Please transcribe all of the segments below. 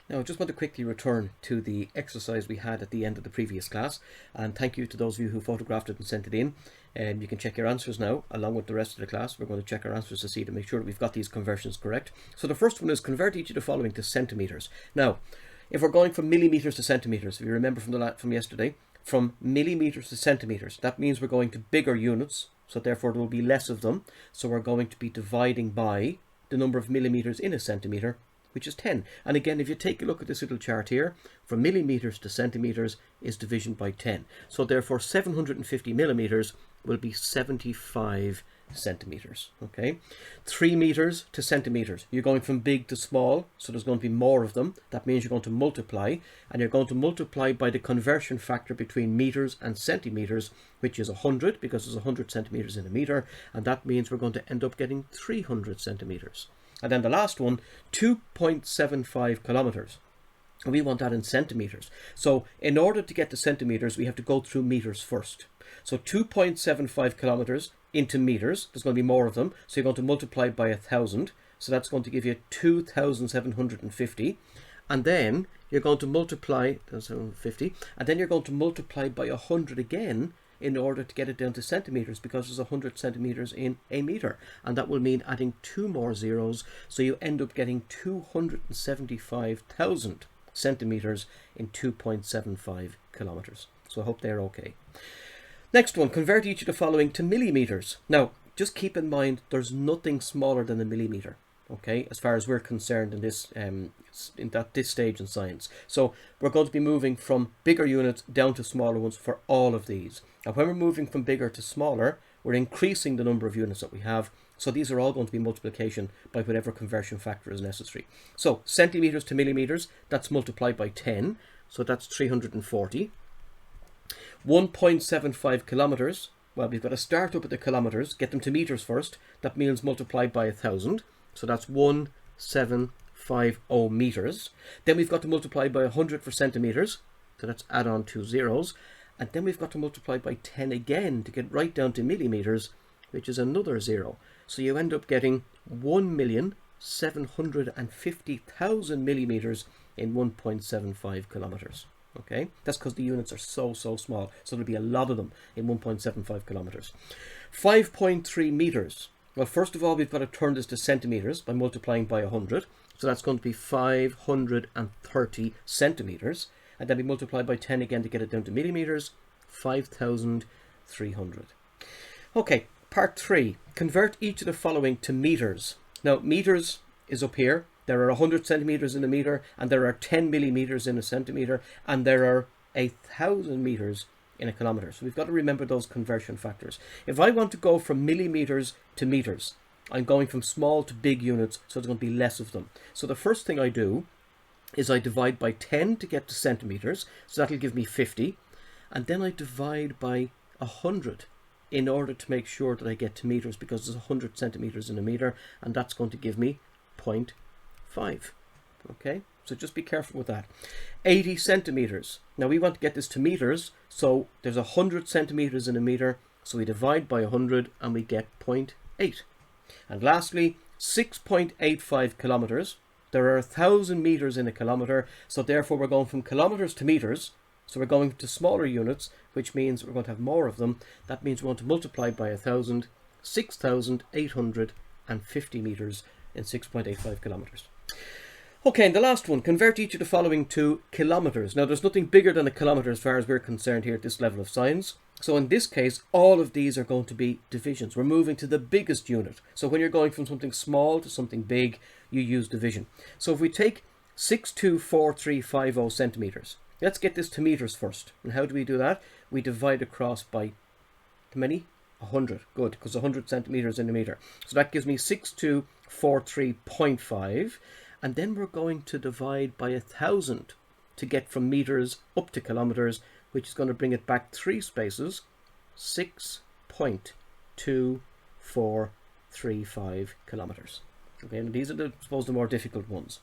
Now, I just want to quickly return to the exercise we had at the end of the previous class, and thank you to those of you who photographed it and sent it in. You can check your answers now, along with the rest of the class. We're going to check our answers to make sure that we've got these conversions correct. So the first one is convert each of the following to centimetres. Now, if we're going from millimetres to centimetres, if you remember from yesterday, from millimetres to centimetres, that means we're going to bigger units, so therefore there will be less of them. So we're going to be dividing by the number of millimetres in a centimetre, which is 10. And again, if you take a look at this little chart here, from millimetres to centimetres is division by 10. So therefore 750 millimetres will be 75 centimetres. Okay, 3 metres to centimetres. You're going from big to small, so there's going to be more of them. That means you're going to multiply, and you're going to multiply by the conversion factor between metres and centimetres, which is 100, because there's 100 centimetres in a metre, and that means we're going to end up getting 300 centimetres. And then the last one, 2.75 kilometres. We want that in centimetres. So in order to get to centimetres, we have to go through metres first. So 2.75 kilometres into metres, there's going to be more of them. So you're going to multiply by 1,000. So that's going to give you 2,750. And then you're going to multiply, 750, and then you're going to multiply by 100 again, in order to get it down to centimetres, because there's 100 centimetres in a metre, and that will mean adding 2 more zeros, so you end up getting 275,000 centimetres in 2.75 kilometres. So I hope they're okay. Next one, convert each of the following to millimetres. Now, just keep in mind there's nothing smaller than a millimetre, okay, as far as we're concerned in this this stage in science. So we're going to be moving from bigger units down to smaller ones for all of these. And when we're moving from bigger to smaller, we're increasing the number of units that we have. So these are all going to be multiplication by whatever conversion factor is necessary. So centimetres to millimetres, that's multiplied by 10. So that's 340. 1.75 kilometres. Well, we've got to start up at the kilometres, get them to metres first. That means multiplied by 1,000. So that's 1750 metres. Then we've got to multiply by 100 for centimetres. So that's add on 2 zeros. And then we've got to multiply by 10 again to get right down to millimetres, which is another 0. So you end up getting 1,750,000 millimetres in 1.75 kilometres. Okay, that's because the units are so small, so there'll be a lot of them in 1.75 kilometres. 5.3 metres. Well, first of all, we've got to turn this to centimetres by multiplying by 100. So that's going to be 530 centimetres. And then we multiply by 10 again to get it down to millimetres, 5,300. Okay, part 3. Convert each of the following to metres. Now, metres is up here. There are 100 centimetres in a metre, and there are 10 millimetres in a centimetre, and there are 1,000 metres in a kilometre. So we've got to remember those conversion factors. If I want to go from millimetres to metres, I'm going from small to big units, so there's going to be less of them. So the first thing I do is I divide by 10 to get to centimetres, so that'll give me 50, and then I divide by 100 in order to make sure that I get to metres, because there's 100 centimetres in a metre, and that's going to give me 0.5. Okay, so just be careful with that. 80 centimetres. Now we want to get this to metres, so there's 100 centimetres in a metre, so we divide by 100 and we get 0.8. And lastly, 6.85 kilometres. There are 1,000 metres in a kilometre, so therefore we're going from kilometres to metres. So we're going to smaller units, which means we're going to have more of them. That means we're going to multiply by 1,000, 6,850 metres in 6.85 kilometres. Okay, and the last one, convert each of the following to kilometres. Now, there's nothing bigger than a kilometre as far as we're concerned here at this level of science. So in this case, all of these are going to be divisions. We're moving to the biggest unit. So when you're going from something small to something big, you use division. So if we take 624350 centimetres, let's get this to metres first. And how do we do that? We divide across by how many? 100. Good, because 100 centimetres in a metre. So that gives me 6243.5. And then we're going to divide by 1,000 to get from metres up to kilometres, which is going to bring it back 3 spaces, 6.2435 kilometres. Okay, and these are, I suppose, the more difficult ones.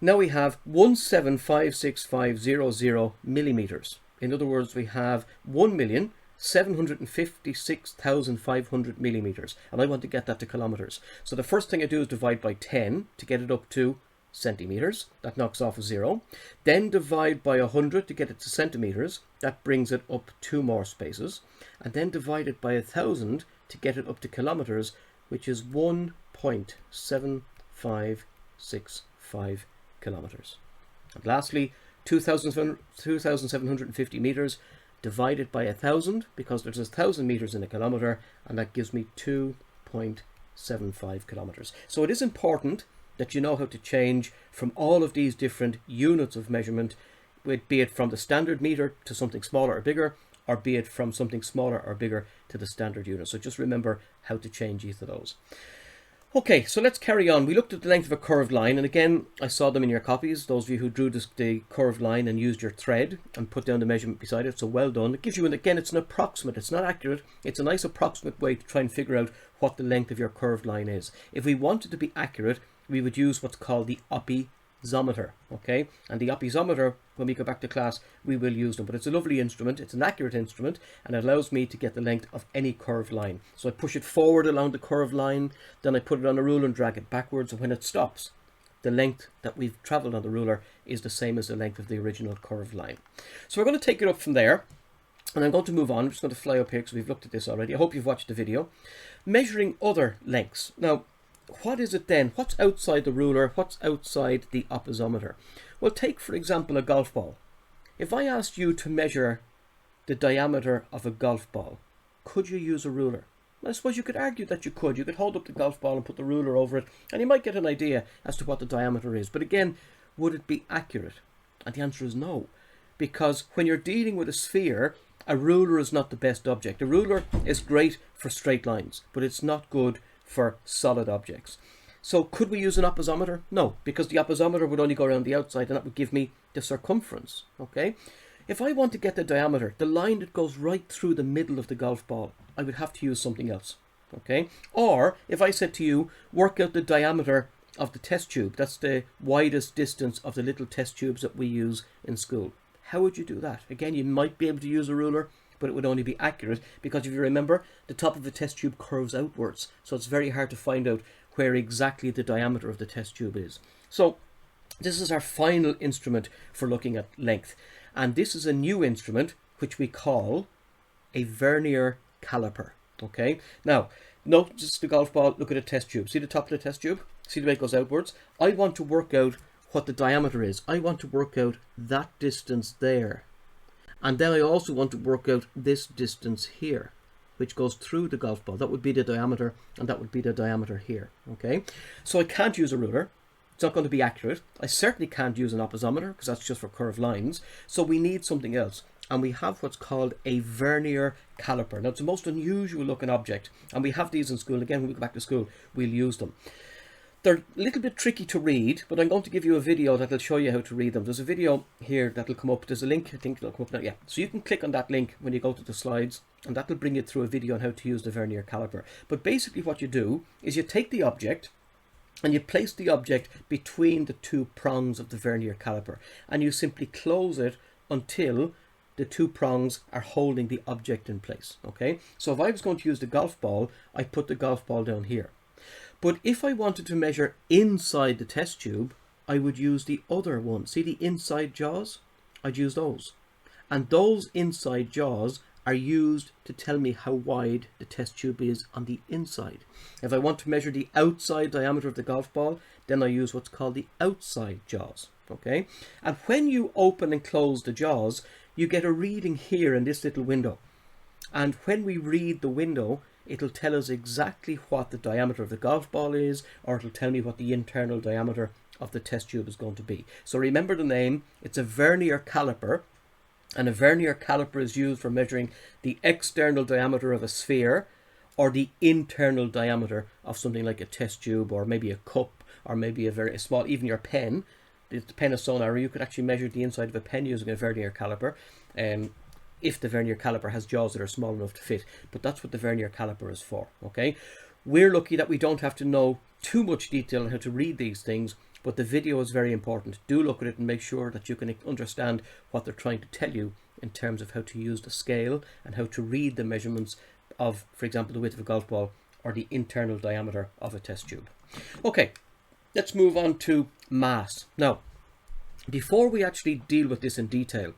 Now we have 1756500 millimetres. In other words, we have 1,756,500 millimetres, and I want to get that to kilometres. So the first thing I do is divide by 10 to get it up to centimeters. That knocks off a 0. Then divide by 100 to get it to centimeters. That brings it up 2 more spaces. And then divide it by 1,000 to get it up to kilometers, which is 1.7565 kilometers. And lastly, 2,750 meters divided by 1,000, because there's 1,000 meters in a kilometer, and that gives me 2.75 kilometers. So it is important that you know how to change from all of these different units of measurement, be it from the standard meter to something smaller or bigger, or be it from something smaller or bigger to the standard unit. So just remember how to change each of those. Okay, so let's carry on. We looked at the length of a curved line, and again, I saw them in your copies, those of you who drew the curved line and used your thread and put down the measurement beside it, so well done. It gives you, again, it's an approximate, it's not accurate, it's a nice approximate way to try and figure out what the length of your curved line is. If we wanted to be accurate, we would use what's called the oppisometer, okay? And the oppisometer, when we go back to class, we will use them, but it's a lovely instrument, it's an accurate instrument, and it allows me to get the length of any curved line. So I push it forward along the curved line, then I put it on a ruler and drag it backwards, and when it stops, the length that we've traveled on the ruler is the same as the length of the original curved line. So we're going to take it up from there, and I'm going to move on. I'm just going to fly up here because we've looked at this already. I hope you've watched the video. Measuring other lengths. Now, what is it then? What's outside the ruler? What's outside the oppisometer? Well, take, for example, a golf ball. If I asked you to measure the diameter of a golf ball, could you use a ruler? Well, I suppose you could argue that you could. You could hold up the golf ball and put the ruler over it, and you might get an idea as to what the diameter is. But again, would it be accurate? And the answer is no. Because when you're dealing with a sphere, a ruler is not the best object. A ruler is great for straight lines, but it's not good for solid objects. So could we use an oppisometer? No, because the oppisometer would only go around the outside, and that would give me the circumference, okay? If I want to get the diameter, the line that goes right through the middle of the golf ball, I would have to use something else, okay? Or if I said to you, work out the diameter of the test tube, that's the widest distance of the little test tubes that we use in school. How would you do that? Again, you might be able to use a ruler, but it would only be accurate because if you remember, the top of the test tube curves outwards, so it's very hard to find out where exactly the diameter of the test tube is. So this is our final instrument for looking at length, and this is a new instrument which we call a vernier caliper. Okay, now notice the golf ball, look at a test tube, see the top of the test tube, see the way it goes outwards. I want to work out what the diameter is. I want to work out that distance there. And then I also want to work out this distance here, which goes through the golf ball. That would be the diameter, and that would be the diameter here, okay? So I can't use a ruler. It's not going to be accurate. I certainly can't use an oppisometer, because that's just for curved lines. So we need something else. And we have what's called a vernier caliper. Now, it's the most unusual looking object, and we have these in school. Again, when we go back to school, we'll use them. They're a little bit tricky to read, but I'm going to give you a video that will show you how to read them. There's a video here that will come up. There's a link, I think it'll come up now. Yeah, so you can click on that link when you go to the slides, and that will bring you through a video on how to use the vernier caliper. But basically what you do is you take the object and you place the object between the two prongs of the vernier caliper, and you simply close it until the two prongs are holding the object in place, okay? So if I was going to use the golf ball, I put the golf ball down here. But if I wanted to measure inside the test tube, I would use the other one. See the inside jaws? I'd use those. And those inside jaws are used to tell me how wide the test tube is on the inside. If I want to measure the outside diameter of the golf ball, then I use what's called the outside jaws, okay? And when you open and close the jaws, you get a reading here in this little window. And when we read the window, it'll tell us exactly what the diameter of the golf ball is, or it'll tell me what the internal diameter of the test tube is going to be. So remember the name, it's a vernier caliper, and a vernier caliper is used for measuring the external diameter of a sphere or the internal diameter of something like a test tube, or maybe a cup, or maybe a very small, even your pen. The pen is so narrow you could actually measure the inside of a pen using a vernier caliper. If the vernier caliper has jaws that are small enough to fit, but that's what the vernier caliper is for, okay? We're lucky that we don't have to know too much detail on how to read these things, but the video is very important. Do look at it and make sure that you can understand what they're trying to tell you in terms of how to use the scale and how to read the measurements of, for example, the width of a golf ball or the internal diameter of a test tube. Okay, let's move on to mass. Now, before we actually deal with this in detail,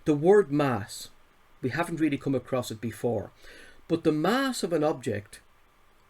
the word mass, we haven't really come across it before, but the mass of an object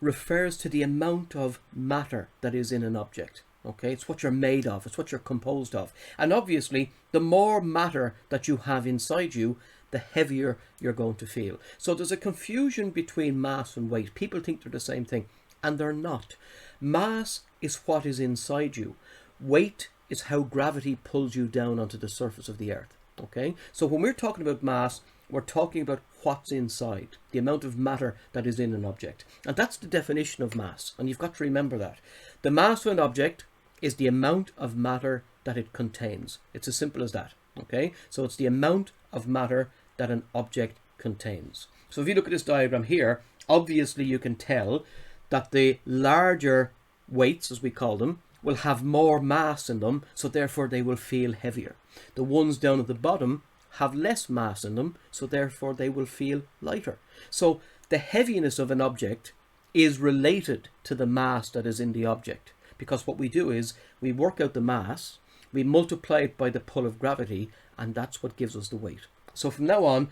refers to the amount of matter that is in an object. Okay, it's what you're made of, it's what you're composed of. And obviously, the more matter that you have inside you, the heavier you're going to feel. So there's a confusion between mass and weight. People think they're the same thing, and they're not. Mass is what is inside you. Weight is how gravity pulls you down onto the surface of the earth. Okay, so when we're talking about mass, we're talking about what's inside, the amount of matter that is in an object. And that's the definition of mass, and you've got to remember that. The mass of an object is the amount of matter that it contains. It's as simple as that. Okay, so it's the amount of matter that an object contains. So if you look at this diagram here, obviously you can tell that the larger weights, as we call them, will have more mass in them, so therefore they will feel heavier. The ones down at the bottom have less mass in them, so therefore they will feel lighter. So the heaviness of an object is related to the mass that is in the object, because what we do is we work out the mass, we multiply it by the pull of gravity, and that's what gives us the weight. So from now on,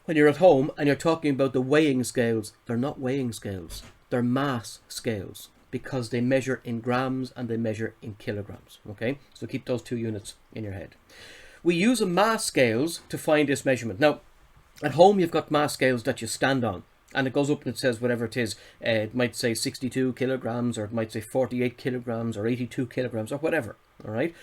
when you're at home and you're talking about the weighing scales, they're not weighing scales, they're mass scales, because they measure in grams and they measure in kilograms. Okay, so keep those two units in your head. We use a mass scales to find this measurement. Now, at home you've got mass scales that you stand on, and it goes up and it says whatever it is. It might say 62 kilograms, or it might say 48 kilograms, or 82 kilograms, or whatever. All right.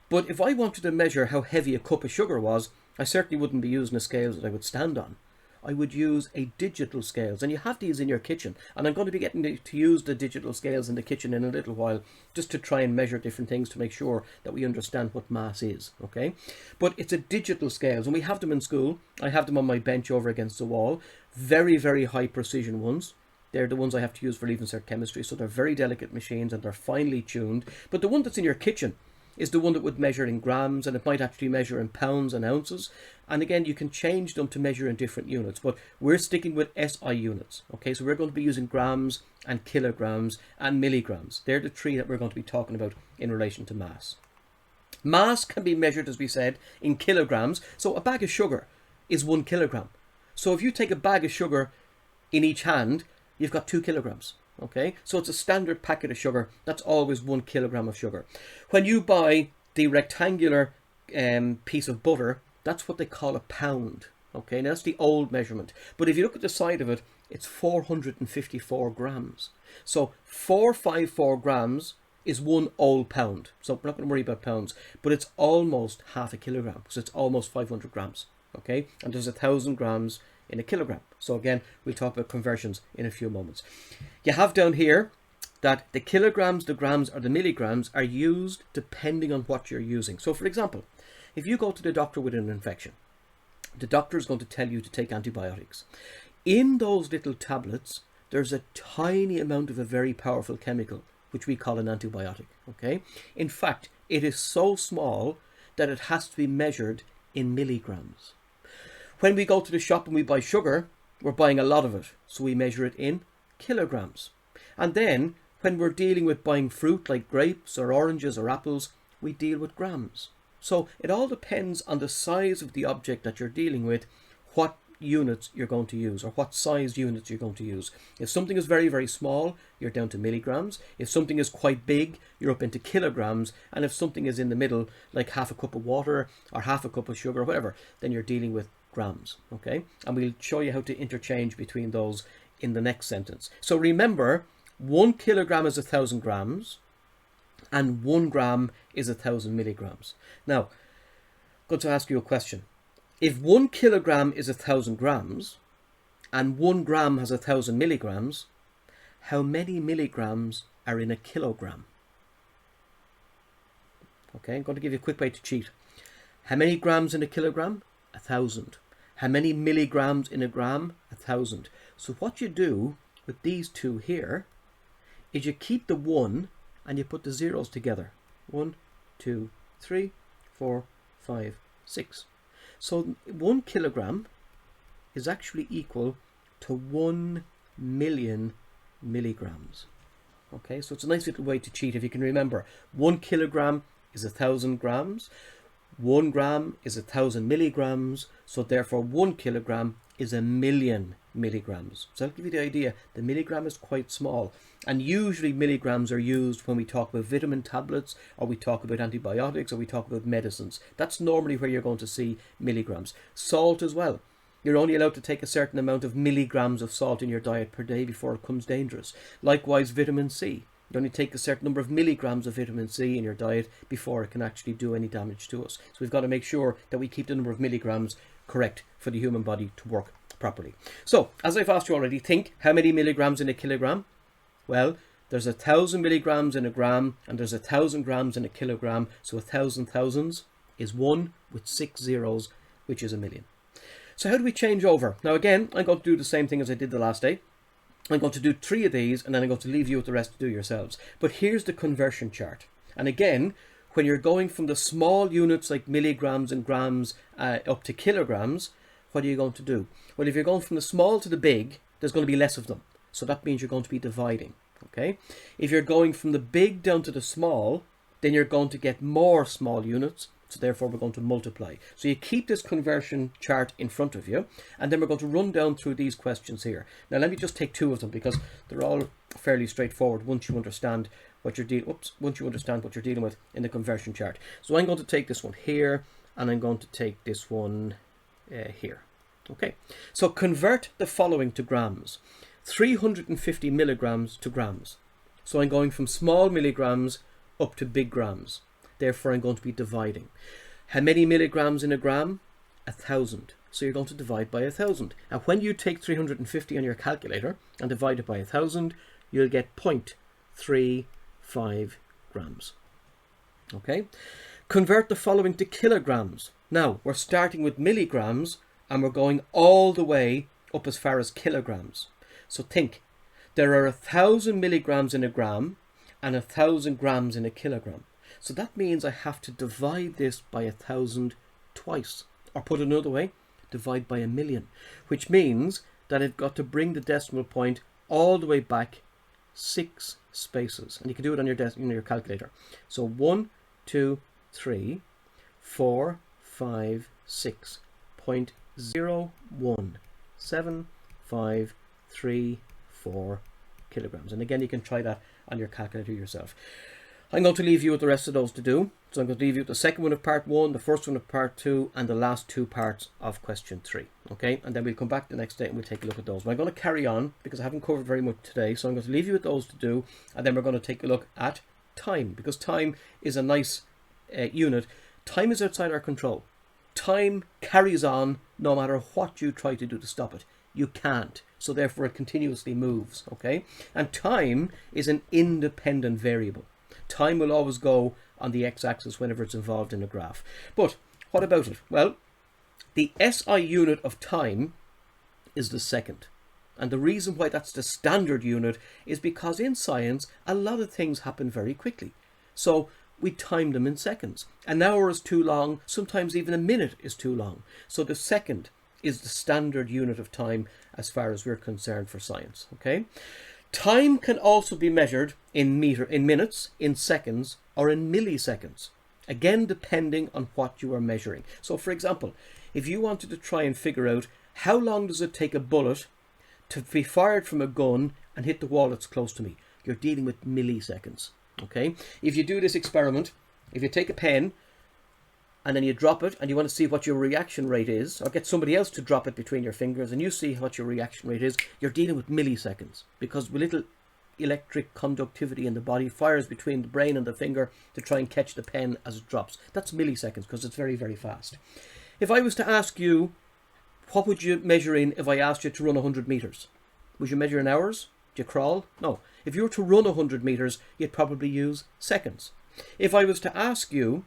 But if I wanted to measure how heavy a cup of sugar was, I certainly wouldn't be using the scales that I would stand on. I would use a digital scales, and you have these in your kitchen, and I'm going to be getting to use the digital scales in the kitchen in a little while, just to try and measure different things to make sure that we understand what mass is. Okay, but it's a digital scales, and we have them in school. I have them on my bench over against the wall. Very, very high precision ones. They're the ones I have to use for Leaving Cert Chemistry, so they're very delicate machines and they're finely tuned. But the one that's in your kitchen is the one that would measure in grams, and it might actually measure in pounds and ounces. And again, you can change them to measure in different units, but we're sticking with SI units. Okay, so we're going to be using grams and kilograms and milligrams. They're the three that we're going to be talking about in relation to mass. Mass can be measured, as we said, in kilograms. So a bag of sugar is 1 kilogram. So if you take a bag of sugar in each hand, you've got 2 kilograms. Okay, so it's a standard packet of sugar. That's always 1 kilogram of sugar. When you buy the rectangular piece of butter, that's what they call a pound. Okay, now that's the old measurement. But if you look at the side of it, it's 454 grams. So 454 grams is 1 old pound. So we're not going to worry about pounds, but it's almost half a kilogram, because it's almost 500 grams. Okay, and there's 1,000 grams in a kilogram. So again, we'll talk about conversions in a few moments. You have down here that the kilograms, the grams, or the milligrams are used depending on what you're using. So for example, if you go to the doctor with an infection, the doctor is going to tell you to take antibiotics. In those little tablets, there's a tiny amount of a very powerful chemical, which we call an antibiotic. Okay, in fact, it is so small that it has to be measured in milligrams. When we go to the shop and we buy sugar, we're buying a lot of it, so we measure it in kilograms. And then when we're dealing with buying fruit like grapes or oranges or apples, we deal with grams. So it all depends on the size of the object that you're dealing with, what units you're going to use, or what size units you're going to use. If something is very, very small, you're down to milligrams. If something is quite big, you're up into kilograms. And if something is in the middle, like half a cup of water or half a cup of sugar or whatever, then you're dealing with grams. Okay, and we'll show you how to interchange between those in the next sentence. So remember, 1 kilogram is 1,000 grams, and 1 gram is 1,000 milligrams. Now, I'm going to ask you a question. If 1 kilogram is 1,000 grams, and 1 gram has 1,000 milligrams, how many milligrams are in a kilogram? Okay, I'm going to give you a quick way to cheat. How many grams in a kilogram? 1,000. How many milligrams in a gram? 1,000. So what you do with these two here is you keep the 1 and you put the zeros together. 1, 2, 3, 4, 5, 6. So 1 kilogram is actually equal to 1 million milligrams. Okay, so it's a nice little way to cheat if you can remember. 1 kilogram is 1,000 grams. 1 gram is 1,000 milligrams. So therefore 1 kilogram is 1,000,000 milligrams. So that'll give you the idea. The milligram is quite small. And usually milligrams are used when we talk about vitamin tablets, or we talk about antibiotics, or we talk about medicines. That's normally where you're going to see milligrams. Salt as well. You're only allowed to take a certain amount of milligrams of salt in your diet per day before it becomes dangerous. Likewise, vitamin C. You only take a certain number of milligrams of vitamin C in your diet before it can actually do any damage to us. So we've got to make sure that we keep the number of milligrams correct for the human body to work properly. So, as I've asked you already, think how many milligrams in a kilogram? Well, there's 1,000 milligrams in a gram, and there's 1,000 grams in a kilogram. So 1,000 thousands is 1 with 6 zeros, which is 1,000,000. So how do we change over? Now again, I'm going to do the same thing as I did the last day. I'm going to do 3 of these, and then I'm going to leave you with the rest to do yourselves. But here's the conversion chart. And again, when you're going from the small units like milligrams and grams up to kilograms, what are you going to do? Well, if you're going from the small to the big, there's going to be less of them. So that means you're going to be dividing. Okay? If you're going from the big down to the small, then you're going to get more small units. So therefore we're going to multiply. So you keep this conversion chart in front of you, and then we're going to run down through these questions here. Now let me just take 2 of them because they're all fairly straightforward once you understand what you're dealing with in the conversion chart. So I'm going to take this one here, and I'm going to take this one here. Okay. So convert the following to grams. 350 milligrams to grams. So I'm going from small milligrams up to big grams. Therefore, I'm going to be dividing. How many milligrams in a gram? 1,000. So you're going to divide by 1,000. And when you take 350 on your calculator and divide it by 1,000, you'll get 0.35 grams. Okay? Convert the following to kilograms. Now, we're starting with milligrams, and we're going all the way up as far as kilograms. So think, there are 1,000 milligrams in a gram and 1,000 grams in a kilogram. So that means I have to divide this by 1,000 twice. Or put another way, divide by 1,000,000. Which means that I've got to bring the decimal point all the way back 6 spaces. And you can do it on your calculator. So 1, 2, 3, 4, 5, 6. 0.01753 kilograms. And again, you can try that on your calculator yourself. I'm going to leave you with the rest of those to do. So I'm going to leave you with the second one of part 1, the first one of part 2, and the last 2 parts of question 3. Okay, and then we'll come back the next day and we'll take a look at those. But I'm going to carry on because I haven't covered very much today. So I'm going to leave you with those to do, and then we're going to take a look at time, because time is a nice unit. Time is outside our control. Time carries on no matter what you try to do to stop it. You can't. So therefore it continuously moves. Okay, and time is an independent variable. Time will always go on the x-axis whenever it's involved in a graph. But what about it? Well, the SI unit of time is the second. And the reason why that's the standard unit is because in science, a lot of things happen very quickly. So we time them in seconds. An hour is too long, sometimes even a minute is too long. So the second is the standard unit of time as far as we're concerned for science. Okay? Time can also be measured in minutes, in seconds, or in milliseconds. Again, depending on what you are measuring. So for example, if you wanted to try and figure out how long does it take a bullet to be fired from a gun and hit the wall that's close to me, you're dealing with milliseconds. Okay? If you do this experiment, if you take a pen and then you drop it and you want to see what your reaction rate is, or get somebody else to drop it between your fingers and you see what your reaction rate is, you're dealing with milliseconds, because with little electric conductivity in the body fires between the brain and the finger to try and catch the pen as it drops. That's milliseconds because it's very, very fast. If I was to ask you, what would you measure in if I asked you to run 100 meters? Would you measure in hours? Do you crawl? No. If you were to run 100 meters, you'd probably use seconds. If I was to ask you,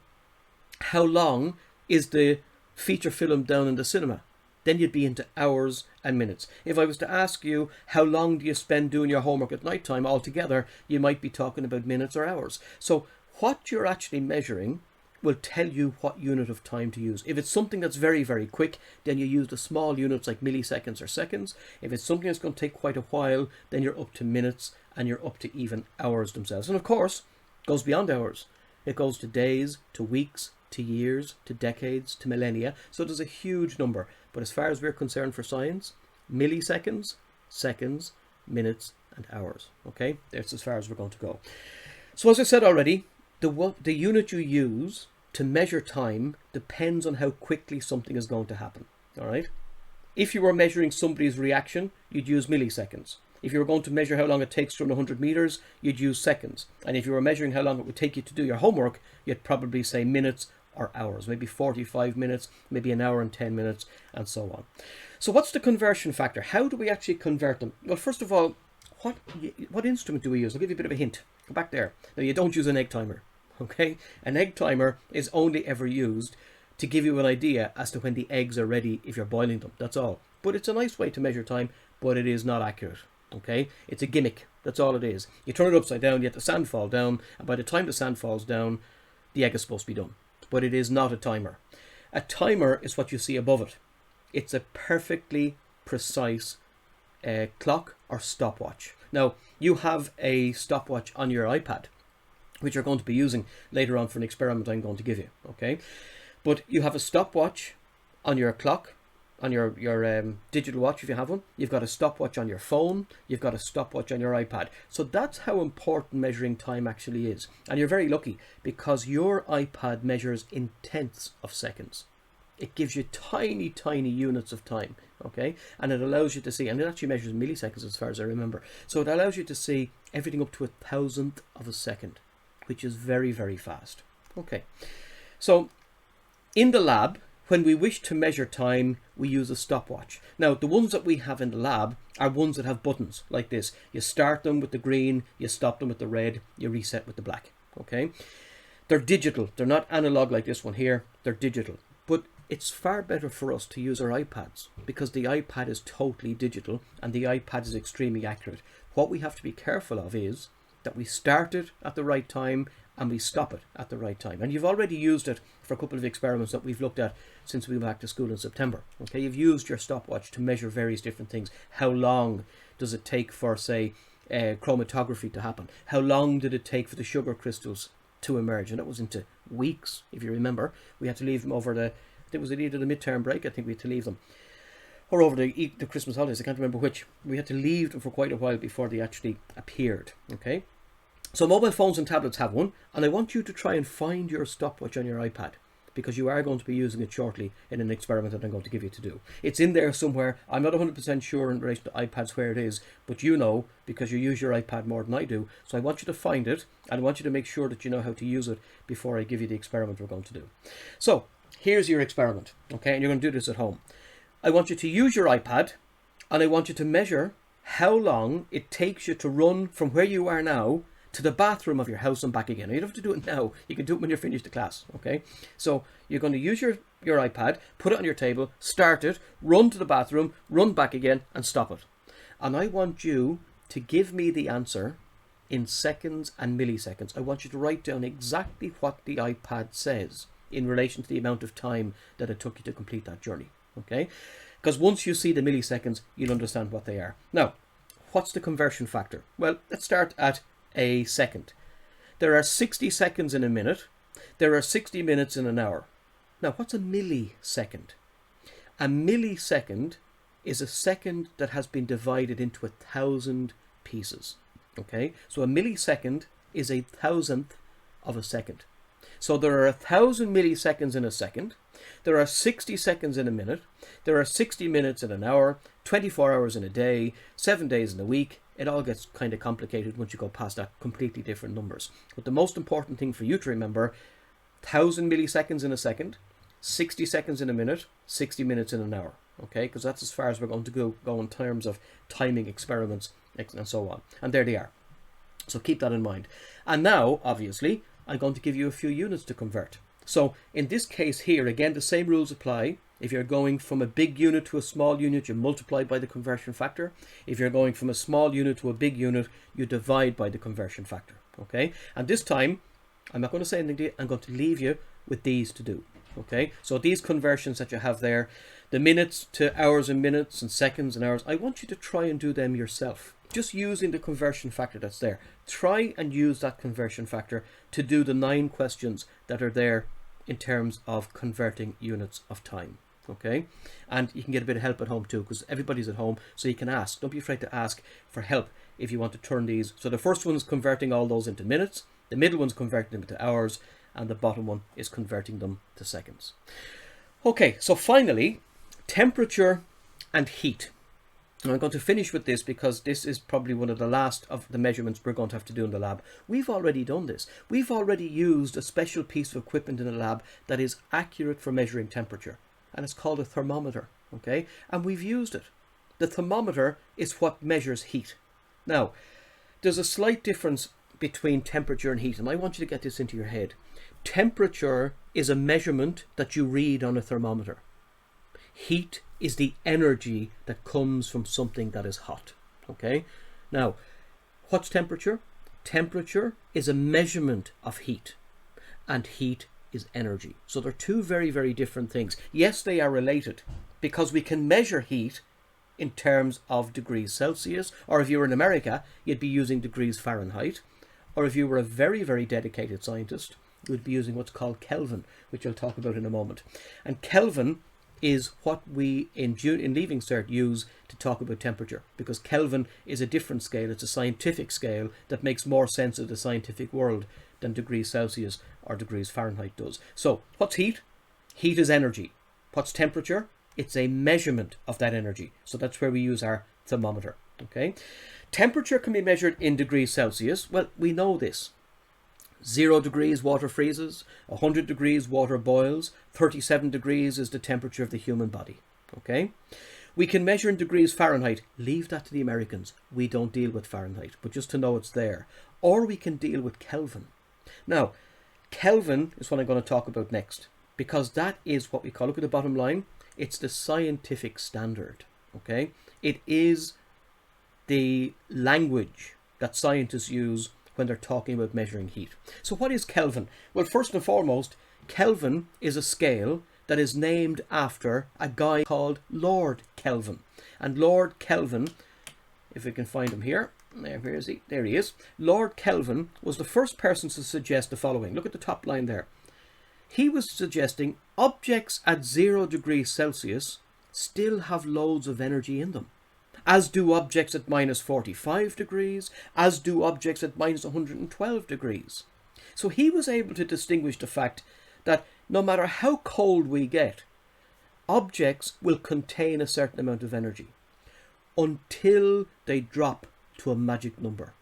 how long is the feature film down in the cinema? Then you'd be into hours and minutes. If I was to ask you, how long do you spend doing your homework at night time altogether? You might be talking about minutes or hours. So what you're actually measuring will tell you what unit of time to use. If it's something that's very, very quick, then you use the small units like milliseconds or seconds. If it's something that's going to take quite a while, then you're up to minutes and you're up to even hours themselves. And of course, it goes beyond hours. It goes to days, to weeks, to years, to decades, to millennia. So there's a huge number. But as far as we're concerned for science, milliseconds, seconds, minutes, and hours. Okay, that's as far as we're going to go. So as I said already, the unit you use to measure time depends on how quickly something is going to happen. All right. If you were measuring somebody's reaction, you'd use milliseconds. If you were going to measure how long it takes to run 100 meters, you'd use seconds. And if you were measuring how long it would take you to do your homework, you'd probably say minutes or hours, maybe 45 minutes, maybe an hour and 10 minutes, and so on. So what's the conversion factor? How do we actually convert them? Well, first of all, what instrument do we use? I'll give you a bit of a hint. Go back there. Now, you don't use an egg timer, okay? An egg timer is only ever used to give you an idea as to when the eggs are ready if you're boiling them. That's all. But it's a nice way to measure time, but it is not accurate, okay? It's a gimmick. That's all it is. You turn it upside down, you let the sand fall down, and by the time the sand falls down, the egg is supposed to be done. But it is not a timer. A timer is what you see above it. It's a perfectly precise clock or stopwatch. Now, you have a stopwatch on your iPad, which you're going to be using later on for an experiment I'm going to give you, okay? But you have a stopwatch on your clock, on your digital watch if you have one. You've got a stopwatch on your phone. You've got a stopwatch on your iPad. So that's how important measuring time actually is. And you're very lucky because your iPad measures in tenths of seconds. It gives you tiny, tiny units of time, okay? And it allows you to see, and it actually measures milliseconds as far as I remember. So it allows you to see everything up to 1,000th of a second, which is very, very fast. Okay, so in the lab, when we wish to measure time, we use a stopwatch. Now, the ones that we have in the lab are ones that have buttons like this. You start them with the green, you stop them with the red, you reset with the black, okay? They're digital. They're not analog like this one here. They're digital. But it's far better for us to use our iPads because the iPad is totally digital and the iPad is extremely accurate. What we have to be careful of is that we start it at the right time and we stop it at the right time. And you've already used it for a couple of experiments that we've looked at since we went back to school in September. Okay, you've used your stopwatch to measure various different things. How long does it take for, say, chromatography to happen? How long did it take for the sugar crystals to emerge? And that was into weeks, if you remember. We had to leave them over the, I think it was either the midterm break, I think we had to leave them, or over the Christmas holidays, I can't remember which. We had to leave them for quite a while before they actually appeared, okay? So mobile phones and tablets have one, and I want you to try and find your stopwatch on your iPad because you are going to be using it shortly in an experiment that I'm going to give you to do. It's in there somewhere. I'm not 100% sure in relation to iPads where it is, but you know because you use your iPad more than I do. So I want you to find it, and I want you to make sure that you know how to use it before I give you the experiment we're going to do. So here's your experiment, okay? And you're going to do this at home. I want you to use your iPad, and I want you to measure how long it takes you to run from where you are now to the bathroom of your house and back again. You don't have to do it now. You can do it when you're finished the class, okay? So you're going to use your iPad, put it on your table, start it, run to the bathroom, run back again, and stop it. And I want you to give me the answer in seconds and milliseconds. I want you to write down exactly what the iPad says in relation to the amount of time that it took you to complete that journey, okay? Because once you see the milliseconds, you'll understand what they are. Now, what's the conversion factor? Well, let's start at a second. There are 60 seconds in a minute. There are 60 minutes in an hour. Now, what's a millisecond? A millisecond is a second that has been divided into 1,000 pieces. Okay, so a millisecond is 1,000th of a second. So there are 1,000 milliseconds in a second. There are 60 seconds in a minute. There are 60 minutes in an hour, 24 hours in a day, 7 days in a week. It all gets kind of complicated once you go past that completely different numbers. But the most important thing for you to remember, 1,000 milliseconds in a second, 60 seconds in a minute, 60 minutes in an hour. Okay, because that's as far as we're going to go in terms of timing experiments and so on. And there they are. So keep that in mind. And now, obviously, I'm going to give you a few units to convert. So in this case here, again, the same rules apply. If you're going from a big unit to a small unit, you multiply by the conversion factor. If you're going from a small unit to a big unit, you divide by the conversion factor. Okay, and this time, I'm not going to say anything to you. I'm going to leave you with these to do. Okay, so these conversions that you have there, the minutes to hours and minutes and seconds and hours, I want you to try and do them yourself. just using the conversion factor that's there. Try and use that conversion factor to do the 9 questions that are there in terms of converting units of time. Okay, and you can get a bit of help at home too, because everybody's at home, so you can ask. Don't be afraid to ask for help if you want to turn these. So the first one is converting all those into minutes, the middle one's converting them into hours, and the bottom one is converting them to seconds. Okay, so finally, temperature and heat. And I'm going to finish with this because this is probably one of the last of the measurements we're going to have to do in the lab. We've already done this. We've already used a special piece of equipment in the lab that is accurate for measuring temperature, and it's called a thermometer. Okay, and we've used it. The thermometer is what measures heat. Now, there's a slight difference between temperature and heat, and I want you to get this into your head. Temperature is a measurement that you read on a thermometer. Heat is the energy that comes from something that is hot. Okay, now what's temperature? Temperature is a measurement of heat, and heat is energy. So they're two very, very different things. Yes, they are related because we can measure heat in terms of degrees Celsius, or if you were in America, you'd be using degrees Fahrenheit, or if you were a very, very dedicated scientist, you would be using what's called Kelvin, which I'll talk about in a moment. And Kelvin is what we in Leaving Cert use to talk about temperature, because Kelvin is a different scale. It's a scientific scale that makes more sense of the scientific world than degrees Celsius or degrees Fahrenheit does. So what's heat? Heat is energy. What's temperature? It's a measurement of that energy. So that's where we use our thermometer. Okay, temperature can be measured in degrees Celsius. Well, we know this. 0 degrees, water freezes. 100 degrees, water boils. 37 degrees is the temperature of the human body. Okay, we can measure in degrees Fahrenheit. Leave that to the Americans. We don't deal with Fahrenheit, but just to know it's there. Or we can deal with Kelvin. Now, Kelvin is what I'm going to talk about next, because that is what we call, look at the bottom line, it's the scientific standard. Okay, it is the language that scientists use when they're talking about measuring heat. So what is Kelvin? Well, first and foremost, Kelvin is a scale that is named after a guy called Lord Kelvin. And Lord Kelvin, if we can find him here, where is he? There he is. Lord Kelvin was the first person to suggest the following. Look at the top line there. He was suggesting objects at 0 degrees Celsius still have loads of energy in them, as do objects at minus 45 degrees, as do objects at minus 112 degrees. So he was able to distinguish the fact that no matter how cold we get, objects will contain a certain amount of energy until they drop to a magic number.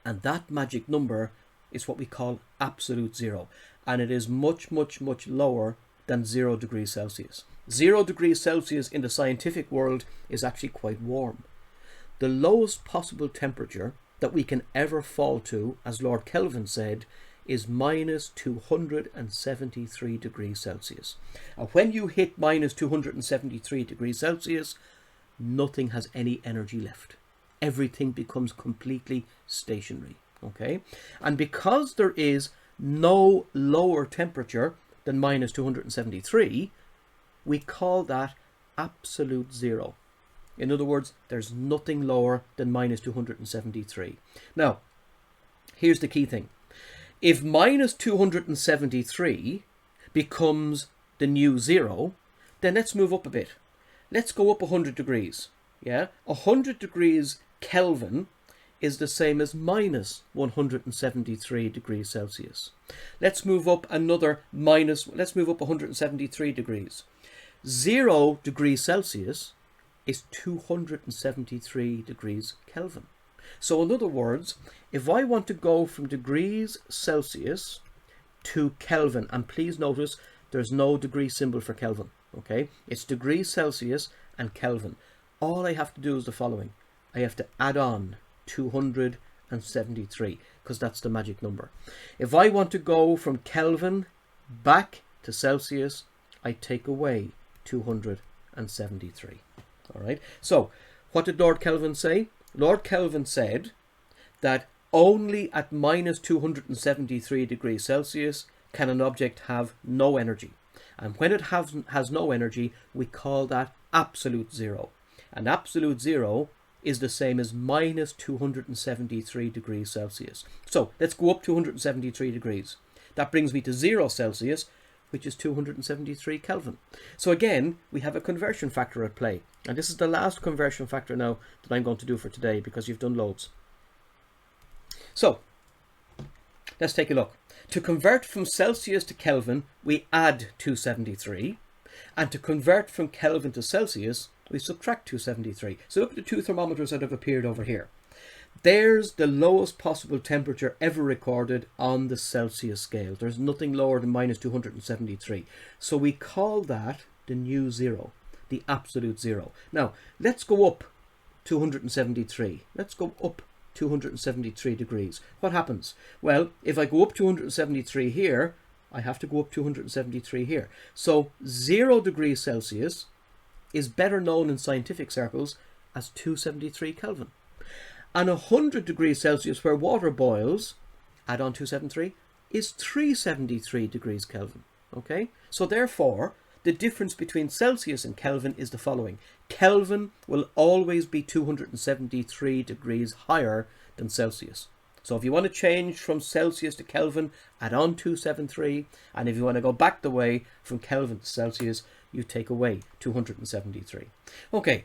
And that magic number is what we call absolute zero. And it is much, much, much lower than 0 degrees Celsius. 0 degrees Celsius in the scientific world is actually quite warm. The lowest possible temperature that we can ever fall to, as Lord Kelvin said, is minus 273 degrees Celsius. And when you hit minus 273 degrees Celsius, nothing has any energy left. Everything becomes completely stationary. Okay? And because there is no lower temperature than minus 273, we call that absolute zero. In other words, there's nothing lower than minus 273. Now, here's the key thing. If minus 273 becomes the new zero, then let's move up a bit. Let's go up 100 degrees. Yeah, 100 degrees Kelvin is the same as minus 173 degrees Celsius. Let's move up let's move up 173 degrees. 0 degrees Celsius is 273 degrees Kelvin. So in other words, if I want to go from degrees Celsius to Kelvin, and please notice there's no degree symbol for Kelvin, okay? It's degrees Celsius and Kelvin. All I have to do is the following. I have to add on 273, because that's the magic number. If I want to go from Kelvin back to Celsius, I take away 273. All right. So what did Lord Kelvin say? Lord Kelvin said that only at minus 273 degrees Celsius can an object have no energy. And when it has no energy, we call that absolute zero. And absolute zero is the same as minus 273 degrees Celsius. So let's go up 273 degrees. That brings me to 0 Celsius, which is 273 Kelvin. So again, we have a conversion factor at play. And this is the last conversion factor now that I'm going to do for today, because you've done loads. So let's take a look. To convert from Celsius to Kelvin, we add 273. And to convert from Kelvin to Celsius, we subtract 273. So look at the two thermometers that have appeared over here. There's the lowest possible temperature ever recorded on the Celsius scale. There's nothing lower than minus 273. So we call that the new zero, the absolute zero. Now, let's go up 273. Let's go up 273 degrees. What happens? Well, if I go up 273 here, I have to go up 273 here. So 0 degrees Celsius is better known in scientific circles as 273 Kelvin. And 100 degrees Celsius, where water boils, add on 273, is 373 degrees Kelvin. Okay? So therefore, the difference between Celsius and Kelvin is the following. Kelvin will always be 273 degrees higher than Celsius. So if you want to change from Celsius to Kelvin, add on 273. And if you want to go back the way from Kelvin to Celsius, you take away 273. Okay,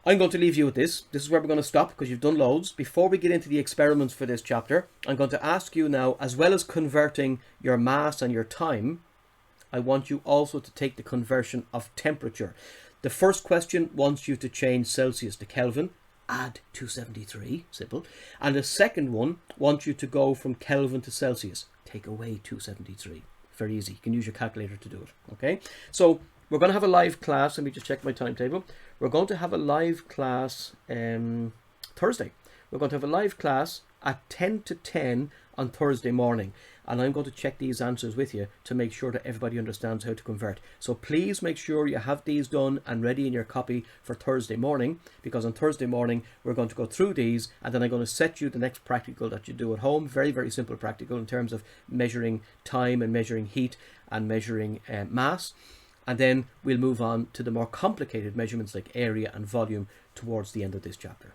I'm going to leave you with this. This is where we're going to stop, because you've done loads. Before we get into the experiments for this chapter, I'm going to ask you now, as well as converting your mass and your time, I want you also to take the conversion of temperature. The first question wants you to change Celsius to Kelvin. Add 273, simple. And the second one wants you to go from Kelvin to Celsius. Take away 273. Very easy. You can use your calculator to do it. Okay, so we're going to have a live class. Let me just check my timetable. We're going to have a live class Thursday. We're going to have a live class at 10 to 10 on Thursday morning. And I'm going to check these answers with you to make sure that everybody understands how to convert. So please make sure you have these done and ready in your copy for Thursday morning, because on Thursday morning we're going to go through these, and then I'm going to set you the next practical that you do at home. Very, very simple practical in terms of measuring time and measuring heat and measuring mass. And then we'll move on to the more complicated measurements like area and volume towards the end of this chapter.